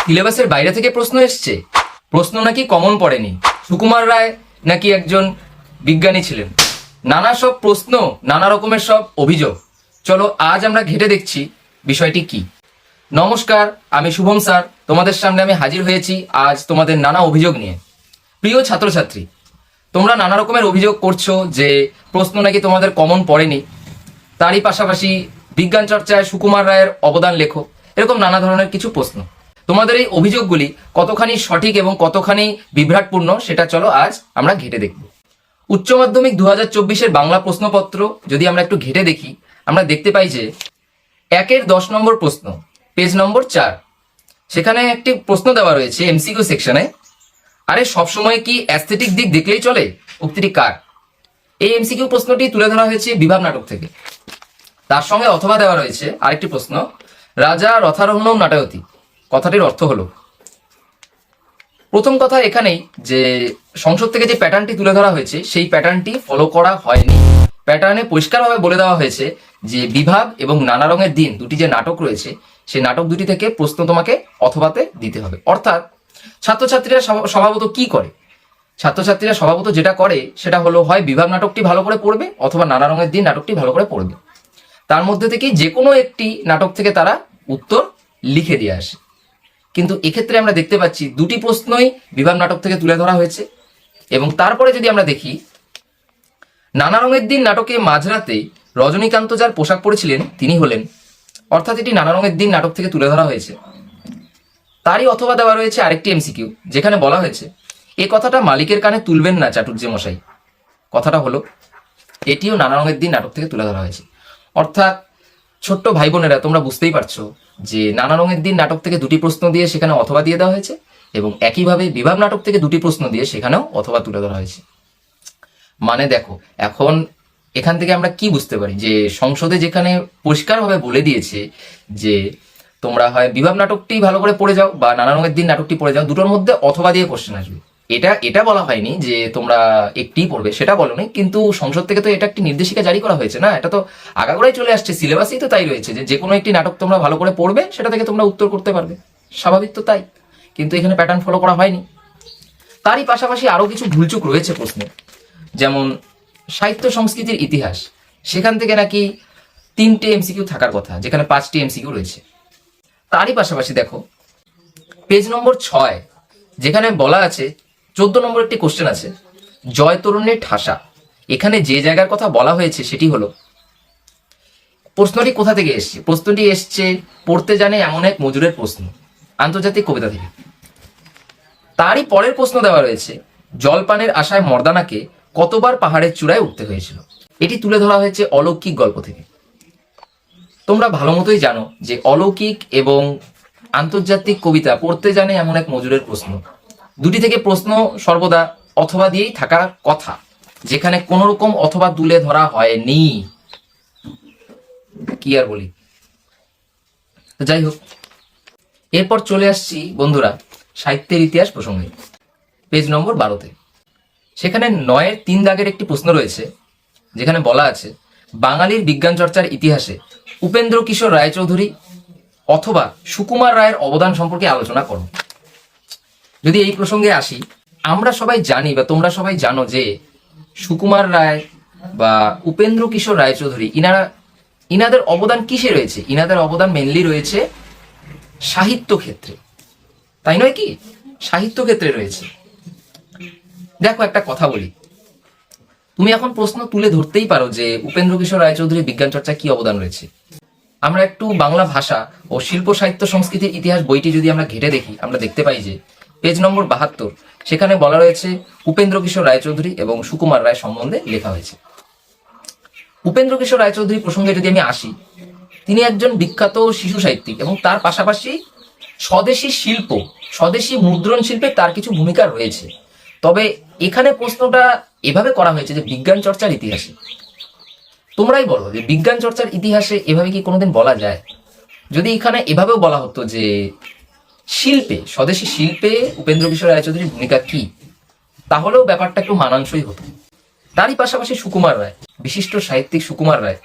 সিলেবাসের বাইরে থেকে প্রশ্ন এসছে। প্রশ্ন নাকি কমন পড়েনি। সুকুমার রায় নাকি একজন বিজ্ঞানী ছিলেন। নানা সব প্রশ্ন, নানা রকমের সব অভিযোগ। চলো আজ আমরা ঘেটে দেখছি বিষয়টি কি। নমস্কার, আমি শুভম স্যার। তোমাদের সামনে আমি হাজির হয়েছি আজ তোমাদের নানা অভিযোগ নিয়ে। প্রিয় ছাত্রছাত্রী, তোমরা নানা রকমের অভিযোগ করছো যে প্রশ্ন নাকি তোমাদের কমন পড়েনি, তারই পাশাপাশি বিজ্ঞান চর্চায় সুকুমার রায়ের অবদান লেখো, এরকম নানা ধরনের কিছু প্রশ্ন। তোমাদের এই অভিযোগগুলি কতখানি সঠিক এবং কতখানি বিভ্রাটপূর্ণ সেটা চলো আজ আমরা ঘেটে দেখব। উচ্চ মাধ্যমিক 2024-এর বাংলা প্রশ্নপত্র যদি আমরা একটু ঘেটে দেখি, আমরা দেখতে পাই যে 1-এর 10 নম্বর প্রশ্ন, পেজ নম্বর 4, সেখানে একটি প্রশ্ন দেওয়া রয়েছে এমসিকিউ সেকশনে। আরে সবসময় কি অ্যাস্থেটিক দিক দেখলেই চলে? উক্তিটি কার? এই এমসিকিউ প্রশ্নটি তুলে ধরা হয়েছে বিভাব নাটক থেকে। তার সঙ্গে অথবা দেওয়া রয়েছে আরেকটি প্রশ্ন, রাজা রথারোহণম নাটয়তি, কথাটির অর্থ হলো। প্রথম কথা এখানেই যে সংসদ থেকে যে প্যাটার্নটি তুলে ধরা হয়েছে সেই প্যাটার্নটি ফলো করা হয়নি। প্যাটার্নে পরিষ্কারভাবে বলে দেওয়া হয়েছে যে বিভাব এবং নানা রঙের দিন দুটি যে নাটক রয়েছে সেই নাটক দুটি থেকে প্রশ্ন তোমাকে অথবাতে দিতে হবে। অর্থাৎ ছাত্রছাত্রীরা স্বভাবত কি করে? ছাত্রছাত্রীরা স্বভাবত যেটা করে সেটা হলো হয় বিভাব নাটকটি ভালো করে পড়বে অথবা নানা রঙের দিন নাটকটি ভালো করে পড়বে। তার মধ্যে থেকে যে কোনো একটি নাটক থেকে তারা উত্তর লিখে দিয়ে আসে। কিন্তু এক্ষেত্রে আমরা দেখতে পাচ্ছি দুটি প্রশ্নই বিভাব নাটক থেকে তুলে ধরা হয়েছে। এবং তারপরে যদি আমরা দেখি, নানা রঙের দিন নাটকে মাঝরাতে রজনীকান্ত যার পোশাক পরেছিলেন তিনি হলেন, অর্থাৎ এটি নানা রঙের দিন নাটক থেকে তুলে ধরা হয়েছে। তারই অথবা দেওয়া রয়েছে আরেকটি এমসিকিউ, যেখানে বলা হয়েছে এ কথাটা মালিকের কানে তুলবেন না চাটুর্যে মশাই। কথাটা হলো এটিও নানা রঙের দিন নাটক থেকে তুলে ধরা হয়েছে। অর্থাৎ ছোট্ট ভাই বোনেরা, তোমরা বুঝতেই পারছো যে নানা রঙের দিন নাটক থেকে দুটি প্রশ্ন দিয়ে সেখানে অথবা দিয়ে দেওয়া হয়েছে, এবং একইভাবে বিভাব নাটক থেকে দুটি প্রশ্ন দিয়ে সেখানেও অথবা তুলে ধরা হয়েছে। মানে দেখো, এখন এখান থেকে আমরা কি বুঝতে পারি যে সংসদে যেখানে পরিষ্কারভাবে বলে দিয়েছে যে তোমরা হয় বিভাব নাটকটি ভালো করে পড়ে যাও বা নানা রঙের দিন নাটকটি পড়ে যাও, দুটোর মধ্যে অথবা দিয়ে কোশ্চেন আসবে। এটা বলা হয়নি যে তোমরা একটিই পড়বে, সেটা বলোনি। কিন্তু সংসদ থেকে তো এটা একটি নির্দেশিকা জারি করা হয়েছে না, এটা তো আগাগোড়াই চলে আসছে, সিলেবাসেই তো তাই রয়েছে যে কোনো একটি নাটক তোমরা ভালো করে পড়বে, সেটা থেকে তোমরা উত্তর করতে পারবে। স্বাভাবিক তো তাই, কিন্তু এখানে প্যাটার্ন ফলো করা হয়নি। তারই পাশাপাশি আরো কিছু ভুলচুক রয়েছে প্রশ্নে, যেমন সাহিত্য সংস্কৃতির ইতিহাস, সেখান থেকে নাকি 3টে এমসিকিউ থাকার কথা, যেখানে 5টি এমসিকিউ রয়েছে। তারই পাশাপাশি দেখো পেজ নম্বর 6, যেখানে বলা আছে 14 নম্বর একটি কোশ্চেন আছে, জয় তরুণের ঠাসা। এখানে যে জায়গার কথা বলা হয়েছে সেটি হলো, প্রশ্নটি কোথা থেকে এসছে? প্রশ্নটি এসছে পড়তে জানে এমন এক মজুরের প্রশ্ন, আন্তর্জাতিক কবিতা থেকে। তারই পরের প্রশ্ন দেওয়া রয়েছে, জলপানের আশায় মর্দানাকে কতবার পাহাড়ের চূড়ায় উঠতে হয়েছিল। এটি তুলে ধরা হয়েছে অলৌকিক গল্প থেকে। তোমরা ভালো মতোই জানো যে অলৌকিক এবং আন্তর্জাতিক কবিতা পড়তে জানে এমন এক মজুরের প্রশ্ন, দুটি থেকে প্রশ্ন সর্বদা অথবা দিয়েই থাকার কথা, যেখানে কোন রকম অথবা তুলে ধরা হয়নি। কি আর বলি। তো যাই হোক, এরপর চলে আসছি বন্ধুরা সাহিত্যের ইতিহাস প্রসঙ্গে, পেজ নম্বর 12-তে। সেখানে 9-এর 3 দাগের একটি প্রশ্ন রয়েছে, যেখানে বলা আছে বাঙালির বিজ্ঞান চর্চার ইতিহাসে উপেন্দ্র কিশোর রায়চৌধুরী অথবা সুকুমার রায়ের অবদান সম্পর্কে আলোচনা করো। যদি এই প্রসঙ্গে আসি, আমরা সবাই জানি বা তোমরা সবাই জানো যে সুকুমার রায় বা উপেন্দ্র কিশোর রায়চৌধুরী ইনাদের অবদান কিসে রয়েছে? ইনাদের অবদান মেনলি রয়েছে সাহিত্য ক্ষেত্রে, তাই নয় কি? সাহিত্য ক্ষেত্রে রয়েছে। দেখো একটা কথা বলি, তুমি এখন প্রশ্ন তুলে ধরতেই পারো যে উপেন্দ্র কিশোর রায়চৌধুরীর বিজ্ঞান চর্চায় কি অবদান রয়েছে। আমরা একটু বাংলা ভাষা ও শিল্প সাহিত্য সংস্কৃতির ইতিহাস বইটি যদি আমরা ঘেটে দেখি, আমরা দেখতে পাই যে পেজ নম্বর 72, সেখানে বলা রয়েছে উপেন্দ্র কিশোর রায়চৌধুরী এবং সুকুমার রায় সম্বন্ধে লেখা হয়েছে। উপেন্দ্র কিশোর রায়চৌধুরী প্রসঙ্গে যদি আমি আসি, তিনি একজন বিখ্যাত শিশু সাহিত্যিক এবং তার পাশাপাশি স্বদেশী শিল্প, স্বদেশী মুদ্রণ শিল্পে তার কিছু ভূমিকা রয়েছে। তবে এখানে প্রশ্নটা এভাবে করা হয়েছে যে বিজ্ঞান চর্চার ইতিহাসে। তোমরাই বলো যে বিজ্ঞান চর্চার ইতিহাসে এভাবে কি কোনোদিন বলা যায়? যদি এখানে এভাবেও বলা হতো যে শিল্পে, স্বদেশী শিল্পে উপেন্দ্র কিশোর রায়চৌধুরীর ভূমিকা কি, তাহলেও ব্যাপারটা একটু মানানসই হতো। তারই পাশাপাশি সুকুমার রায়, বিশিষ্ট সাহিত্যিক সুকুমার রায়,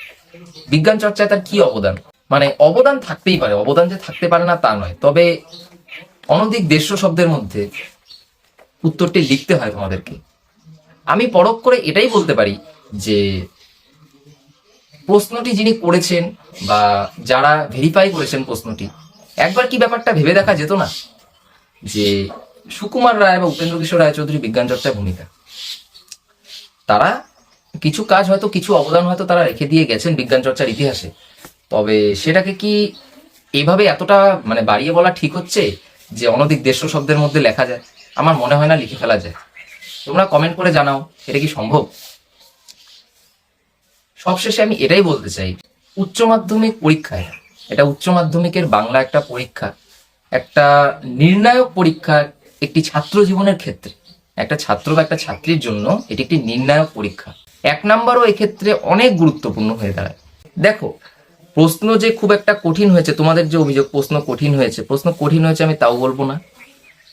বিজ্ঞান চর্চায় তার কি অবদান? মানে অবদান থাকতেই পারে, অবদান যে থাকতে পারে না তা নয়, তবে অনধিক 150 শব্দের মধ্যে উত্তরটি লিখতে হয় তোমাদেরকে। আমি পরখ করে এটাই বলতে পারি যে প্রশ্নটি যিনি করেছেন বা যারা ভেরিফাই করেছেন প্রশ্নটি, একবার কি ব্যাপারটা ভেবে দেখা যেত না যে সুকুমার রায় বা উপেন্দ্র কিশোর রায়চৌধুরী বিজ্ঞান চর্চার ভূমিকা, তারা কিছু কাজ হয়তো, কিছু অবদান হয়তো তারা রেখে দিয়ে গেছেন বিজ্ঞান চর্চার ইতিহাসে, তবে সেটাকে কি এইভাবে এতটা বাড়িয়ে বলা ঠিক হচ্ছে যে অনধিক 150 শব্দের মধ্যে লেখা যায়? আমার মনে হয় না লিখে ফেলা যায়। তোমরা কমেন্ট করে জানাও এটা কি সম্ভব। সবশেষে আমি এটাই বলতে চাই, উচ্চ মাধ্যমিক পরীক্ষায়, এটা উচ্চ মাধ্যমিকের বাংলা একটা পরীক্ষা, একটা নির্ণায়ক পরীক্ষা একটি ছাত্র জীবনের ক্ষেত্রে, একটা ছাত্র বা একটা ছাত্রীর জন্য এটি একটি নির্ণায়ক পরীক্ষা। 1 নাম্বারও এক্ষেত্রে অনেক গুরুত্বপূর্ণ হয়ে দাঁড়ায়। দেখো, প্রশ্ন যে খুব একটা কঠিন হয়েছে, তোমাদের যে অভিযোগ প্রশ্ন কঠিন হয়েছে আমি তাও বলবো না,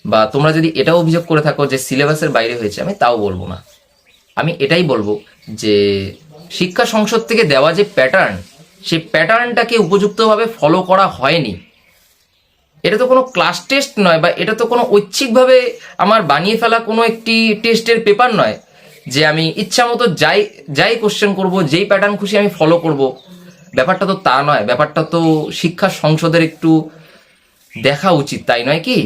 বা তোমরা যদি এটাও অভিযোগ করে থাকো যে সিলেবাসের বাইরে হয়েছে, আমি তাও বলবো না। আমি এটাই বলবো যে শিক্ষা সংসদ থেকে দেওয়া যে প্যাটার্ন, সেই প্যাটার্নটাকে উপযুক্তভাবে ফলো করা হয়নি। এটা তো কোনো ক্লাস টেস্ট নয়, বা এটা তো কোনো ঐচ্ছিকভাবে আমার বানিয়ে ফেলা কোনো একটি টেস্টের পেপার নয় যে আমি ইচ্ছা মতো যাই কোশ্চেন করব, যেই প্যাটার্ন খুশি আমি ফলো করব। ব্যাপারটা তো তা নয়, ব্যাপারটা তো শিক্ষা সংসদের একটু দেখা উচিত, তাই নয় কি?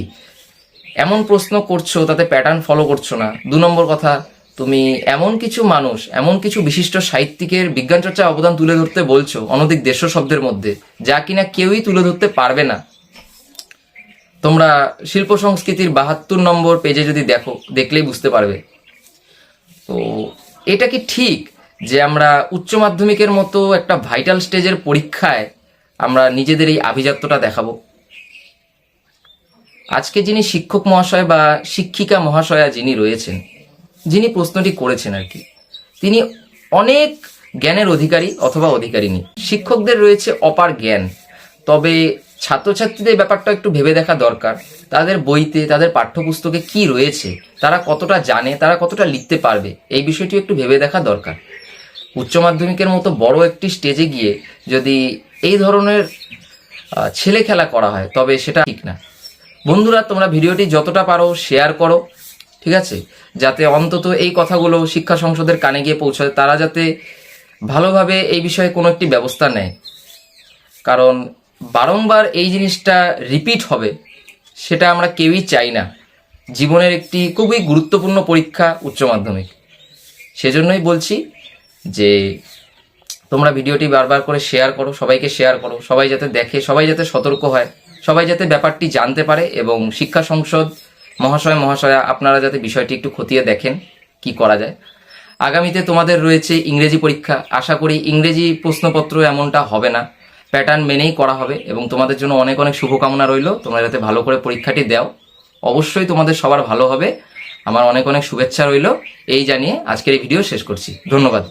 এমন প্রশ্ন করছো, তাতে প্যাটার্ন ফলো করছো না। 2 নম্বর কথা, তুমি এমন কিছু মানুষ, এমন কিছু বিশিষ্ট সাহিত্যিকের বিজ্ঞান চর্চায় অবদান তুলে ধরতে বলছো অনধিক 150 শব্দের মধ্যে, যা কিনা কেউই তুলে ধরতে পারবে না। তোমরা শিল্প সংস্কৃতির 72 নম্বর পেজে যদি দেখলেই বুঝতে পারবে। তো এটা কি ঠিক যে আমরা উচ্চ মাধ্যমিকের মতো একটা ভাইটাল স্টেজের পরীক্ষায় আমরা নিজেদের এই আভিজাত্যটা দেখাবো? আজকে যিনি শিক্ষক মহাশয় বা শিক্ষিকা মহাশয়া যিনি রয়েছেন, যিনি প্রশ্নটি করেছেন আর কি, তিনি অনেক জ্ঞানের অধিকারী অথবা অধিকারিণী। শিক্ষকদের রয়েছে অপার জ্ঞান, তবে ছাত্রছাত্রীদের ব্যাপারটা একটু ভেবে দেখা দরকার। তাদের বইতে, তাদের পাঠ্যপুস্তকে কি রয়েছে, তারা কতটা জানে, তারা কতটা লিখতে পারবে, এই বিষয়টি একটু ভেবে দেখা দরকার। উচ্চ মাধ্যমিকের মতো বড় একটি স্টেজে গিয়ে যদি এই ধরনের ছেলে খেলা করা হয়, তবে সেটা ঠিক না। বন্ধুরা, তোমরা ভিডিওটি যতটা পারো শেয়ার করো, ঠিক আছে, যাতে অন্তত এই কথাগুলো শিক্ষা সংসদের কানে গিয়ে পৌঁছায়, তারা যাতে ভালোভাবে এই বিষয়ে কোনো একটি ব্যবস্থা নেয়। কারণ বারংবার এই জিনিসটা রিপিট হবে, সেটা আমরা কেউই চাই না। জীবনের একটি খুবই গুরুত্বপূর্ণ পরীক্ষা উচ্চ মাধ্যমিক। সেজন্যই বলছি যে তোমরা ভিডিওটি বারবার করে শেয়ার করো, সবাইকে শেয়ার করো, সবাই যাতে দেখে, সবাই যাতে সতর্ক হয়, সবাই যাতে ব্যাপারটি জানতে পারে, এবং শিক্ষা সংসদ মহাশয়া আপনারা যাতে বিষয়টি একটু খতিয়ে দেখেন কি করা যায়। আগামীতে তোমাদের রয়েছে ইংরেজি পরীক্ষা, আশা করি ইংরেজি প্রশ্নপত্র এমনটা হবে না, প্যাটার্ন মেনেই করা হবে, এবং তোমাদের জন্য অনেক অনেক শুভকামনা রইল। তোমরা যাতে ভালো করে পরীক্ষাটি দাও, অবশ্যই তোমাদের সবার ভালো হবে। আমার অনেক অনেক শুভেচ্ছা রইল। এই জানিয়ে আজকের এই ভিডিও শেষ করছি। ধন্যবাদ।